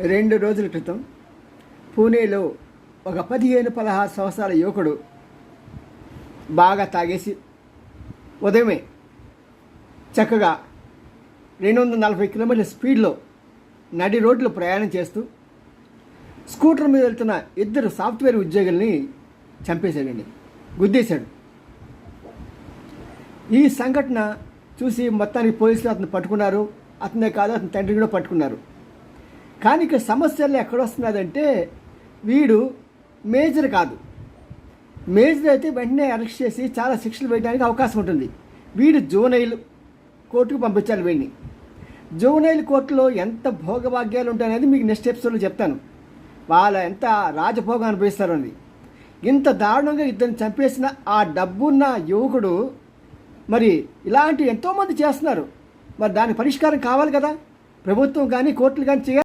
2 రోజుల క్రితం పూణేలో ఒక 15-16 సంవత్సరాల యువకుడు బాగా తాగేసి ఉదయమే చక్కగా 240 కిలోమీటర్ల స్పీడ్లో నడి రోడ్లు ప్రయాణం చేస్తూ స్కూటర్ మీద వెళ్తున్న 2 సాఫ్ట్వేర్ ఉద్యోగుల్ని చంపేశాడండి, గుద్దేశాడు. ఈ సంఘటన చూసి మొత్తానికి పోలీసులు అతను పట్టుకున్నారు. అతనే కాదు, అతని తండ్రి కూడా పట్టుకున్నారు. కానీ ఇక్కడ సమస్యలు ఎక్కడొస్తున్నదంటే, వీడు మేజర్ కాదు. మేజర్ అయితే వెంటనే అరెస్ట్ చేసి చాలా శిక్షలు వేయడానికి అవకాశం ఉంటుంది. వీడు జూనైల్ కోర్టుకు పంపించాలి. వీడిని జూనైల్ కోర్టులో ఎంత భోగభాగ్యాలు ఉంటాయనేది మీకు నెక్స్ట్ ఎపిసోడ్లో చెప్తాను. వాళ్ళ ఎంత రాజభోగం అనుభవిస్తారు అని. ఇంత దారుణంగా ఇద్దరిని చంపేసిన ఆ డబ్బున్న యువకుడు మరి ఇలాంటి ఎంతోమంది చేస్తున్నారు. మరి దానికి పరిష్కారం కావాలి కదా, ప్రభుత్వం కానీ కోర్టులు కానీ చేయాలి.